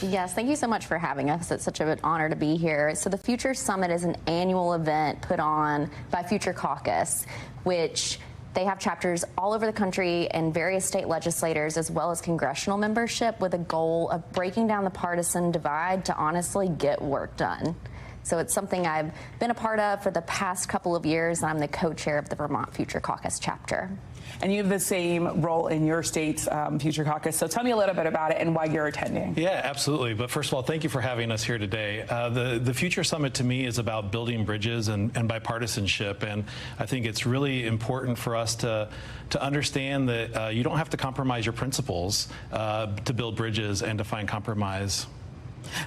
Yes, thank you so much for having us. It's such an honor to be here. So the Future Summit is an annual event put on by Future Caucus, which they have chapters all over the country and various state legislators as well as congressional membership with a goal of breaking down the partisan divide to honestly get work done. So it's something I've been a part of for the past couple of years, and I'm the co-chair of the Vermont Future Caucus chapter. And you have the same role in your state's Future Caucus. So tell me a little bit about it and why you're attending. Yeah, absolutely. But first of all, thank you for having us here today. The Future Summit to me is about building bridges and bipartisanship. And I think it's really important for us to understand that you don't have to compromise your principles to build bridges and to find compromise.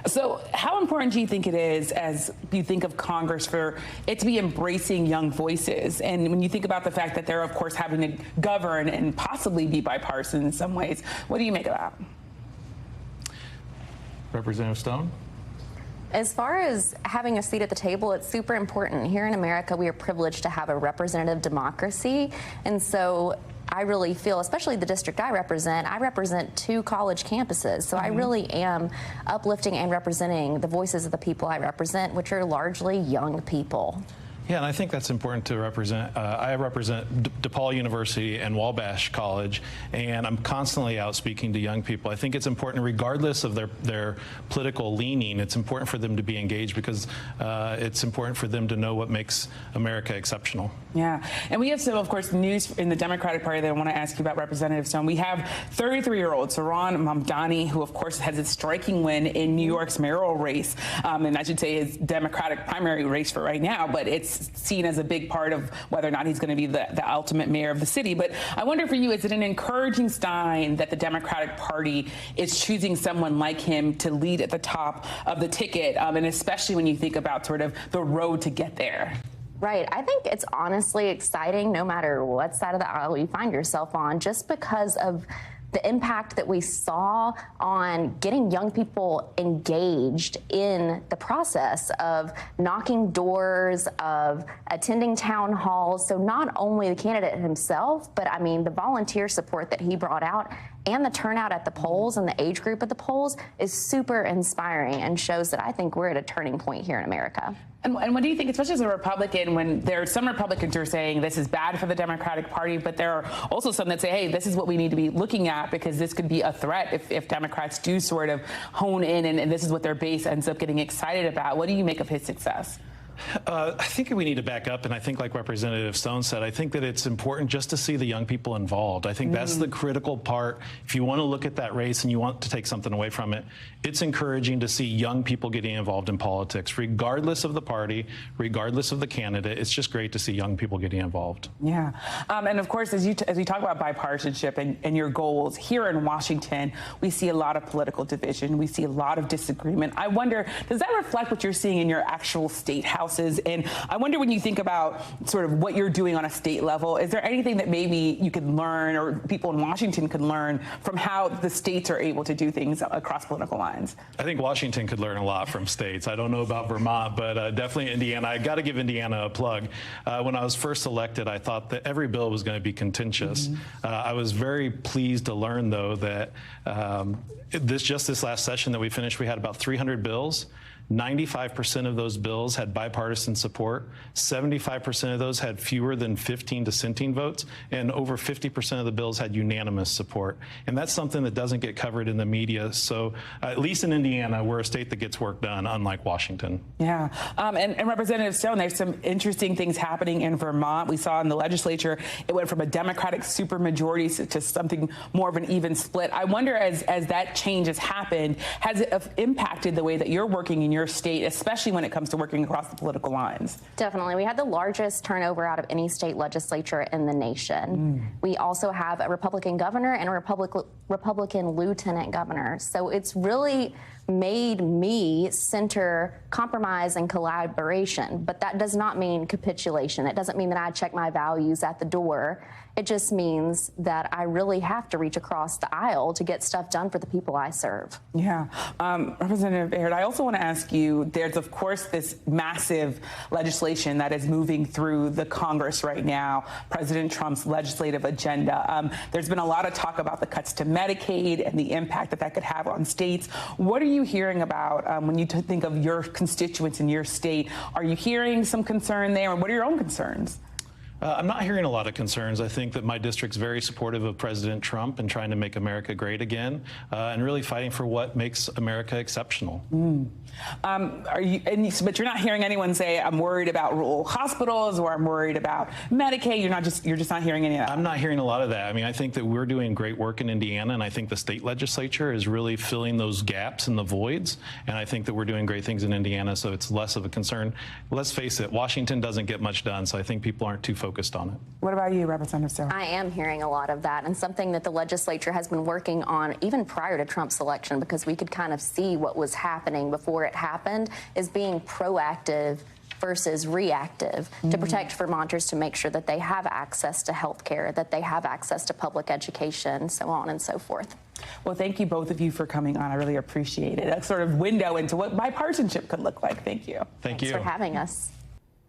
So how important do you think it is, as you think of Congress, for it to be embracing young voices? And when you think about the fact that they're, of course, having to govern and possibly be bipartisan in some ways, what do you make of that? Representative Stone? As far as having a seat at the table, it's super important. Here in America, we are privileged to have a representative democracy. And so I really feel, especially the district I represent 2 college campuses. So I really am uplifting and representing the voices of the people I represent, which are largely young people. Yeah, and I think that's important to represent. I represent DePaul University and Wabash College, and I'm constantly out speaking to young people. I think it's important, regardless of their political leaning, it's important for them to be engaged because it's important for them to know what makes America exceptional. Yeah, and we have some, of course, news in the Democratic Party that I want to ask you about, Representative Stone. We have 33-year-old Zohran Mamdani, who, of course, has a striking win in New York's mayoral race, and I should say his Democratic primary race for right now, but it's seen as a big part of whether or not he's going to be the ultimate mayor of the city. But I wonder for you, is it an encouraging sign that the Democratic Party is choosing someone like him to lead at the top of the ticket, and especially when you think about sort of the road to get there? Right. I think it's honestly exciting no matter what side of the aisle you find yourself on, just because of the impact that we saw on getting young people engaged in the process of knocking doors, of attending town halls. So not only the candidate himself, but I mean the volunteer support that he brought out and the turnout at the polls and the age group at the polls is super inspiring and shows that I think we're at a turning point here in America. And what do you think, especially as a Republican, when there are some Republicans who are saying this is bad for the Democratic Party, but there are also some that say, hey, this is what we need to be looking at because this could be a threat if Democrats do sort of hone in and this is what their base ends up getting excited about. What do you make of his success? I think we need to back up, and I think, like Representative Stone said, I think that it's important just to see the young people involved. I think that's the critical part. If you want to look at that race and you want to take something away from it, it's encouraging to see young people getting involved in politics, regardless of the party, regardless of the candidate. It's just great to see young people getting involved. Yeah, and of course, as we talk about bipartisanship and your goals here in Washington, we see a lot of political division. We see a lot of disagreement. I wonder, does that reflect what you're seeing in your actual state house? And I wonder, when you think about sort of what you're doing on a state level, is there anything that maybe you could learn or people in Washington could learn from how the states are able to do things across political lines? I think Washington could learn a lot from states. I don't know about Vermont, but definitely Indiana. I got to give Indiana a plug. When I was first elected, I thought that every bill was going to be contentious. I was very pleased to learn, though, that this last session that we finished, we had about 300 bills. 95% of those bills had bipartisan support. 75% of those had fewer than 15 dissenting votes, and over 50% of the bills had unanimous support. And that's something that doesn't get covered in the media. So at least in Indiana, we're a state that gets work done, unlike Washington. Yeah. And Representative Stone, there's some interesting things happening in Vermont. We saw in the legislature, it went from a Democratic supermajority to something more of an even split. I wonder, as that change has happened, has it impacted the way that you're working in your state, especially when it comes to working across the political lines? Definitely. We had the largest turnover out of any state legislature in the nation. We also have a Republican governor and a Republican lieutenant governor. So it's really made me center compromise and collaboration. But that does not mean capitulation. It doesn't mean that I check my values at the door. It just means that I really have to reach across the aisle to get stuff done for the people I serve. Yeah. Representative Baird, I also want to ask you, there's, of course, this massive legislation that is moving through the Congress right now, President Trump's legislative agenda. There's been a lot of talk about the cuts to Medicaid and the impact that that could have on states. What are you hearing about when you think of your constituents in your state? Are you hearing some concern there, and what are your own concerns? I'm not hearing a lot of concerns. I think that my district's very supportive of President Trump and trying to make America great again, and really fighting for what makes America exceptional. But you're not hearing anyone say, I'm worried about rural hospitals or I'm worried about Medicaid. You're just not hearing any of that. I'm not hearing a lot of that. I mean, I think that we're doing great work in Indiana, and I think the state legislature is really filling those gaps and the voids. And I think that we're doing great things in Indiana, so it's less of a concern. Let's face it, Washington doesn't get much done, so I think people aren't too focused on it. What about you, Representative Stone? I am hearing a lot of that, and something that the legislature has been working on even prior to Trump's election, because we could kind of see what was happening before it happened, is being proactive versus reactive to protect Vermonters, to make sure that they have access to health care, that they have access to public education, so on and so forth. Well, thank you both of you for coming on. I really appreciate it. A sort of window into what bipartisanship could look like. Thank you. Thanks for having us.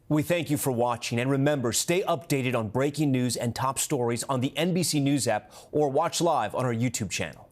We thank you for watching, and remember, stay updated on breaking news and top stories on the NBC News app or watch live on our YouTube channel.